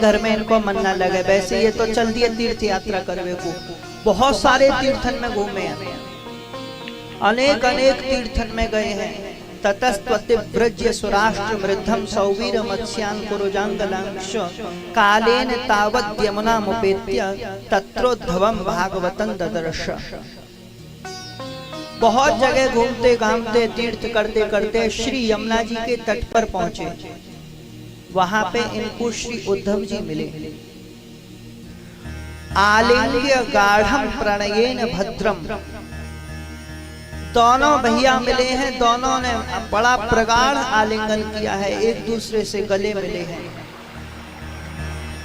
घर में इनको मन ना लगे। वैसे ये तो चल दिए तीर्थ यात्रा करवे को, बहुत सारे तीर्थन में घूमे हैं, अनेक अनेक तीर्थन में गए हैं। ततस्त्वति व्रज्य सुराष्ट्र मृद्धम सौवीर मत्स्यान कुरुजांगलांश कालेन तावद् यमुनामुपेत्य तत्रोद्धवम भागवतं ददर्श। बहुत जगह घूमते घामते तीर्थ करते करते श्री यमुना जी के तट पर पहुंचे। वहां पे इनको श्री उद्धव जी मिले। आलिंग्य गाढ़म प्रणयेन भद्रम, दोनों भैया मिले हैं, दोनों ने बड़ा प्रगाढ़ आलिंगन किया है, एक दूसरे से गले मिले हैं।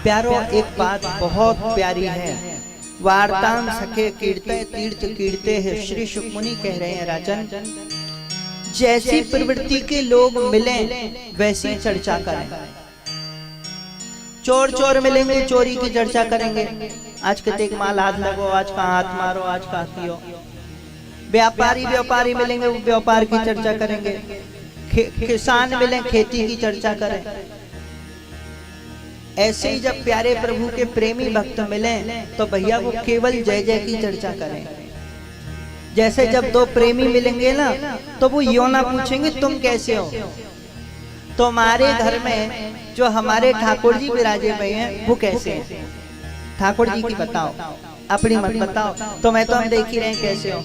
प्यारो, एक बात बहुत प्यारी है, वार्ताम सखे कीर्ते तीर्थ कीर्ते है। श्री शुकमुनि कह रहे हैं, राजन जैसी प्रवृत्ति के लोग मिले वैसी चर्चा करें। चोर चोर मिलेंगे चोरी की चर्चा करेंगे, आज कतेक माल हाथ लगो, आज का हाथ मारो, आज का कियो। व्यापारी व्यापारी मिलेंगे व्यापार की चर्चा करेंगे, किसान मिले खेती की चर्चा करें। ऐसे ही जब प्यारे प्रभु के प्रेमी भक्त मिले तो भैया वो केवल जय जय की चर्चा करें। जैसे जब दो प्रेमी मिलेंगे ना तो वो यो ना पूछेंगे तुम कैसे हो, तुम्हारे घर में जो हमारे ठाकुर जी विराजे हुए हैं वो कैसे हैं, ठाकुर जी की बताओ, अपनी मत बताओ, तो मैं तो हम देख ही रहे हैं कैसे हो।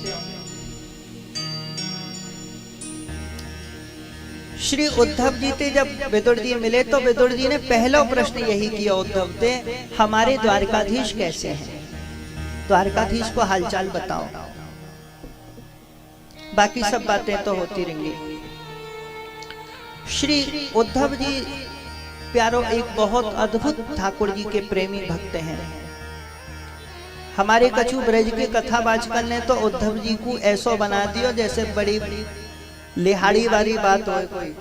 श्री उद्धव जी थे जब विदुर जी मिले तो विदुर जी ने पहला प्रश्न यही किया उद्धव से, हमारे द्वारकाधीश कैसे हैं, द्वारकाधीश को हालचाल बताओ। बाकी सब बातें तो होती रहेंगी। श्री उद्धव जी प्यारो एक बहुत अद्भुत ठाकुर जी के प्रेमी भक्त हैं। हमारे कछु ब्रज के कथावाचक ने तो उद्धव जी को ऐसा बना दिया जैसे बड़ी लिहाड़ी वाली बात हो कोई।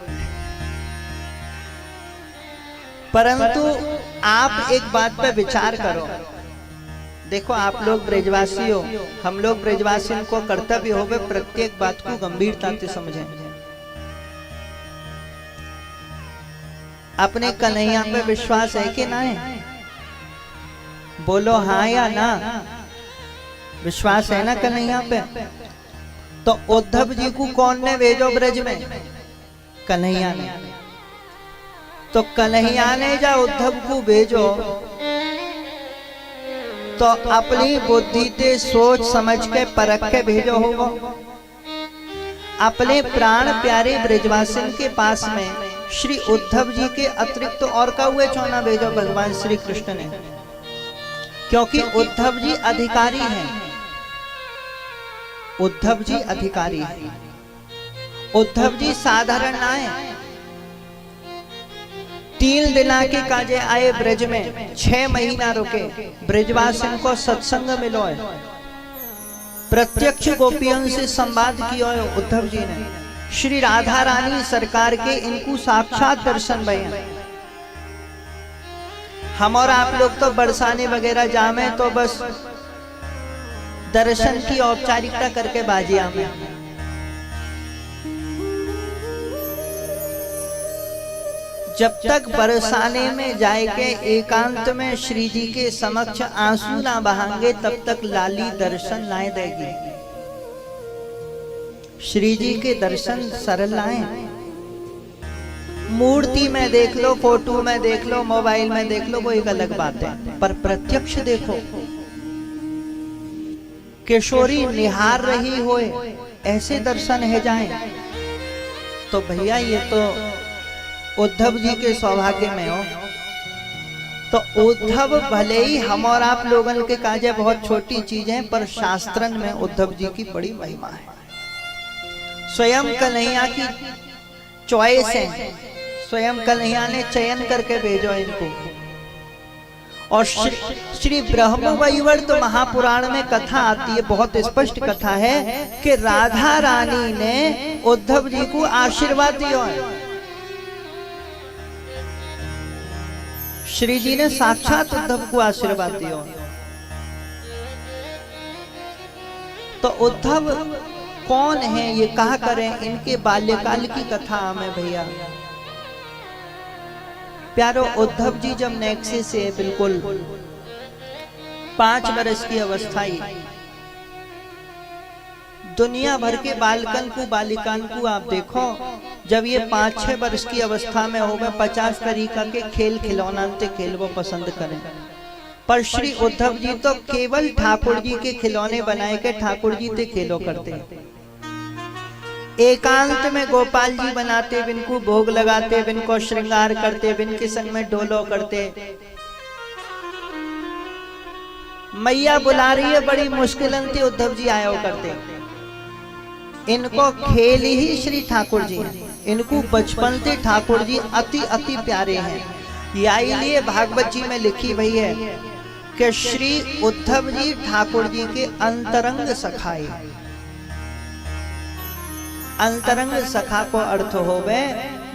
परंतु आप एक बात पर विचार करो, देखो आप लोग ब्रजवासी हो, हम लोग ब्रजवासियों को कर्तव्य हो प्रत्येक बात को गंभीरता से समझें। अपने कन्हैया पे विश्वास है कि ना है, बोलो हाँ या ना, विश्वास है ना कन्हैया पे। तो उद्धव जी को कौन ने भेजो ब्रज में, कन्हैया ने। तो कन्हैया ने जा उद्धव को भेजो तो अपनी बुद्धि से सोच समझ के परख के भेजो होगा। अपने प्राण प्यारे ब्रजवासियों के पास में श्री उद्धव जी के अतिरिक्त और का हुए चौना भेजो भगवान श्री कृष्ण ने, क्योंकि उद्धव जी अधिकारी हैं। उद्धव जी अधिकारी हैं, उद्धव जी साधारण ना है। 3 दिन के काजे आए ब्रज में, 6 महीना रुके, ब्रजवासियों को सत्संग मिलो है, प्रत्यक्ष गोपियों से संवाद किया है उद्धव जी ने। श्री राधा रानी सरकार के इनको साक्षात दर्शन भये। हम और आप लोग तो बरसाने वगैरह जामे तो बस दर्शन की औपचारिकता करके बाजिया में। जब तक बरसाने में जाएंगे एकांत में श्री जी के समक्ष आंसू ना बहाएंगे तब तक लाली दर्शन लाए देगी। श्री जी के दर्शन सरल लाए, मूर्ति में देख लो, फोटो में देख लो, मोबाइल में देख लो, वो एक अलग बात है, पर प्रत्यक्ष देखो। किशोरी निहार रही होए ऐसे दर्शन है जाए तो भैया ये तो उद्धव जी के सौभाग्य में हो। तो उद्धव भले ही हम और आप लोगों के काजे बहुत छोटी चीज है, पर शास्त्रन में उद्धव जी की बड़ी महिमा है। स्वयं कन्हैया की चॉइस है, स्वयं कन्हैया ने चयन करके भेजो इनको। और श्री ब्रह्म वैवर्त महापुराण में कथा आती है, बहुत स्पष्ट कथा है कि राधा रानी ने उद्धव जी को आशीर्वाद दिया है। श्री जी ने साक्षात उद्धव को आशीर्वाद दिया। तो उद्धव कौन है ये कहा करें, इनके बाल्यकाल की कथा हमें भैया। प्यारो उद्धव जी जब नेक्से से बिल्कुल 5 वर्ष की अवस्था ही, दुनिया भर के बालकन को बालिकान को आप देखो, जब ये 5-6 वर्ष की अवस्था में हो गए 50 तरीका के खेल खिलौना ते खेल वो पसंद करें, पर श्री उद्धव जी तो केवल ठाकुर जी के खिलौने बनाए के ठाकुर जी ते खेलो करते। एकांत में गोपाल जी बनाते, बिन को भोग लगाते, बिन को श्रृंगार करते, बिन के संग में डोलो करते। मैया बुला रही है बड़ी मुश्किल से उद्धव जी आयो करते। इनको खेल ही श्री ठाकुर जी, इनको बचपन से ठाकुर जी अति अति प्यारे हैं। यही लिए भागवत जी में लिखी हुई है कि श्री उद्धव जी ठाकुर जी के अंतरंग सखाए। अंतरंग सखा को अर्थ होवे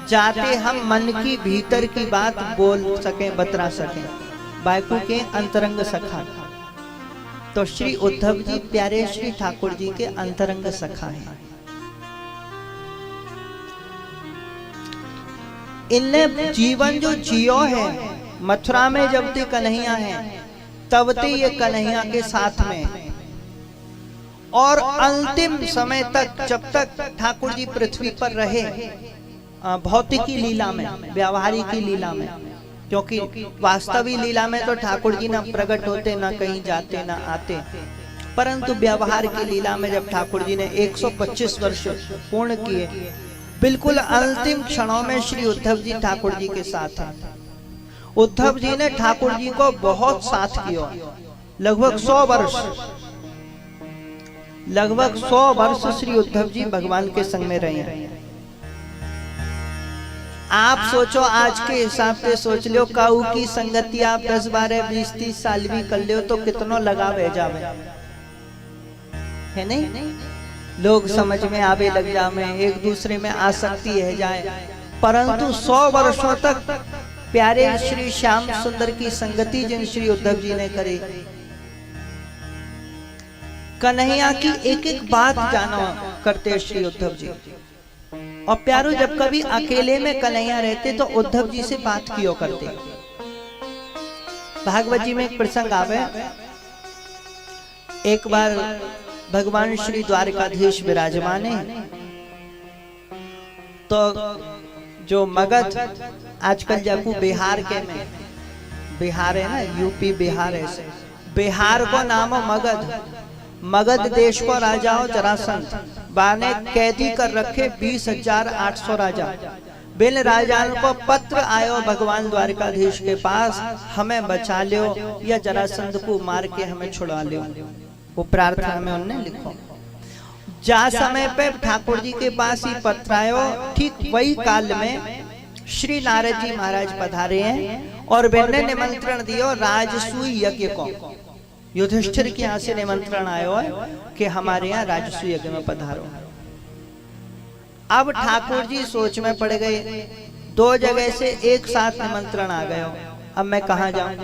जाते हम मन की भीतर की बात बोल सके, बतरा सके, बायको के अंतरंग सखा। तो श्री उद्धव जी प्यारे श्री ठाकुर जी के अंतरंग सखा हैं। इनने जीवन जो जियो है, मथुरा में जब ते कन्हैया है तब ते ये कन्हैया के साथ में, और अंतिम समय तक जब तक ठाकुर जी पृथ्वी पर रहे, भौतिकी लीला में, व्यावहारिक लीला में, क्योंकि वास्तविक लीला में तो ठाकुर जी ना प्रकट होते, ना कहीं जाते, ना आते, परंतु व्यवहार की लीला में जब ठाकुर जी ने 125 वर्ष पूर्ण किए, बिल्कुल अंतिम क्षणों में श्री उद्धव जी ठाकुर जी के साथ हैं। उद्धव जी ने ठाकुर जी को बहुत साथ किया, लगभग 100 वर्ष, लगभग 100 वर्ष श्री उद्धव जी भगवान के संग में रहे हैं। आप सोचो आज के हिसाब से सोच लो, काऊ की संगति आप 10, 12, 20, 30 साल भी कर लो तो कितनो लगाव है जावे, है नहीं? लोग समझ में आवे लग जावे, एक दूसरे में आसक्ति है जाए, परंतु 100 वर्षों तक प्यारे श्री श्याम सुंदर की संगति जिन श्री उद्धव जी ने करी, कन्हैया की एक एक बात जानो करते श्री उद्धव जी। और प्यारो जब कभी अकेले में कन्हैया रहते तो उद्धव जी से बात किया करते। भागवत जी में एक प्रसंग आवे, एक बार भगवान श्री द्वारकाधीश विराजमान है, तो जो मगध आजकल जब बिहार के में, बिहार है ना, यूपी बिहार है, बिहार को नाम मगध, मगध देश को राजाओं जरासंध बाने कैदी कर रखे 20,800 राजा। बिन राजाओं को पत्र आयो भगवान द्वारकाधीश के पास, हमें बचा लियो या जरासंध को मार के हमें छुड़ा लियो। वो प्रार्थना में उन्होंने लिखो। जा समय पे ठाकुर जी के पास ही पत्र आयो, ठीक वही काल में श्री नारद जी महाराज पधारे हैं और बिन निमंत्रण दियो राजसूय यज्ञ को। युधिष्ठिर के यहाँ से निमंत्रण आयो है कि हमारे यहाँ राजसूय यज्ञ में पधारो। अब ठाकुर जी सोच में पड़ गए, 2 जगह से एक साथ निमंत्रण आ गए, अब मैं कहाँ जाऊं?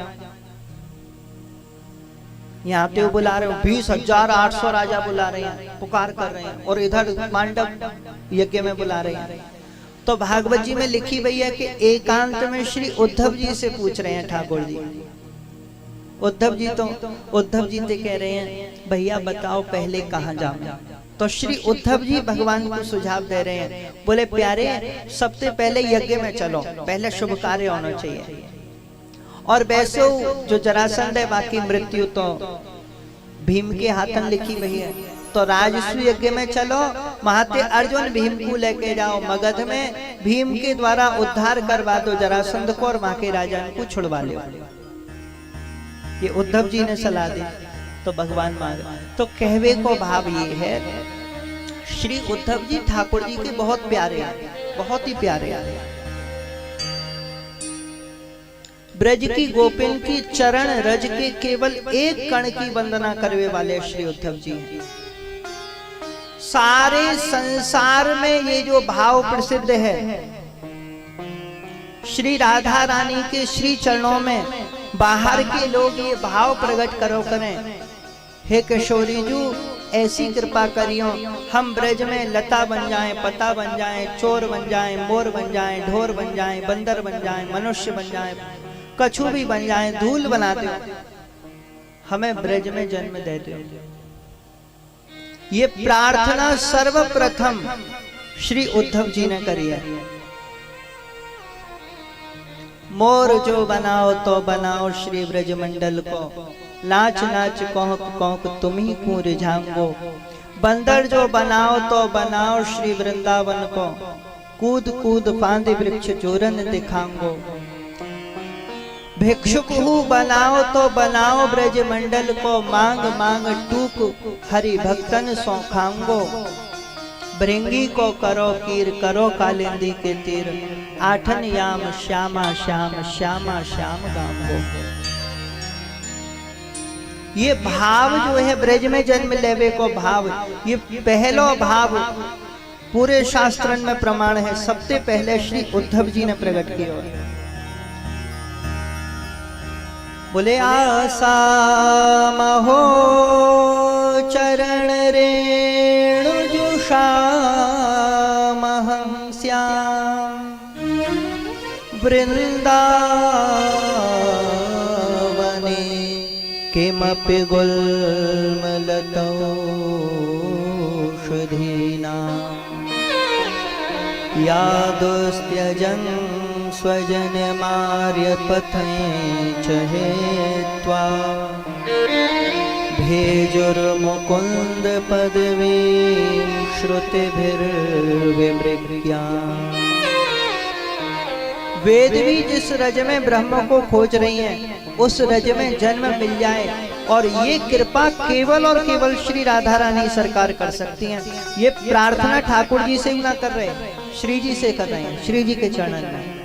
यहाँ तो बुला रहे हो 20,800 राजा बुला रहे हैं, पुकार कर रहे हैं, और इधर मांडव यज्ञ में बुला रहे हैं। तो भागवत जी में लिखी हुई है कि एकांत में श्री उद्धव जी से पूछ रहे हैं ठाकुर जी। उद्धव जी तो कह रहे हैं भैया बताओ पहले कहाँ जाऊं? तो श्री उद्धव जी भगवान को सुझाव दे रहे हैं, बोले प्यारे सबसे पहले यज्ञ में चलो, पहले शुभ कार्य होना चाहिए। और वैसे जो जरासंध है बाकी मृत्यु तो भीम के हाथन लिखी हुई है, तो राजसूय यज्ञ में चलो, महाते अर्जुन भीम को लेके जाओ मगध में, भीम के द्वारा उद्धार करवा दो जरासंध को और वहां के राजा को छुड़वा लो। ये उद्धव जी ने सलाह दी तो भगवान मान। तो कहवे को भाव ये है, श्री उद्धव जी ठाकुर जी के बहुत प्यारे हैं, बहुत ही प्यारे हैं। ब्रज की गोपिन की चरण रज के केवल एक कण की वंदना करने वाले श्री उद्धव जी हैं। सारे संसार में ये जो भाव प्रसिद्ध है, श्री राधा रानी के श्री चरणों में बाहर के लोग ये भाव प्रकट करो करें, हे किशोरी जी ऐसी कृपा करियो हम ब्रज में लता बन जाएं, पता बन जाएं, चोर बन जाएं, मोर बन जाएं, ढोर बन जाएं, बंदर बन जाएं, मनुष्य बन जाएं, कछु भी बन जाएं, धूल बना दो, हमें ब्रज में जन्म दे दो। ये प्रार्थना सर्वप्रथम श्री उद्धव जी ने करी है। मोर जो बनाओ तो बनाओ श्री ब्रज मंडल को, नाच नाच कौक कौक तुम ही को रिझांगो। बंदर जो बनाओ तो बनाओ श्री वृंदावन को, कूद कूद फांदे वृक्ष जोरन दिखांगो। भिक्षुक हूँ बनाओ तो बनाओ ब्रज मंडल को, मांग मांग टूक हरि भक्तन सो खांगो। भृंगी को करो कीर, करो कालिंदी के तीर, आठन याम श्यामा श्याम श्यामा श्याम गांगो। ये भाव जो है ब्रज में जन्म लेवे को भाव, ये पहलो भाव पूरे शास्त्रन में प्रमाण है। सबसे पहले श्री उद्धव जी ने प्रकट किया। बोले आसा महो चरण रेणु जुषा महं श्याम वृंदावने किमपि गुल्मलतौ शुधीना यादुस्त्यजं स्वजन मार्य पथे चहेत्वा भेजुर्मुकुंद पदवी श्रुतिभिर्विमृग्या। वेद भी जिस रज में ब्रह्म को खोज रही हैं, उस रज में जन्म मिल जाए, और ये कृपा केवल और केवल श्री राधा रानी सरकार कर सकती हैं। ये प्रार्थना ठाकुर जी से ना कर रहे, श्री जी से कर रहे हैं, श्री जी के चरणन में।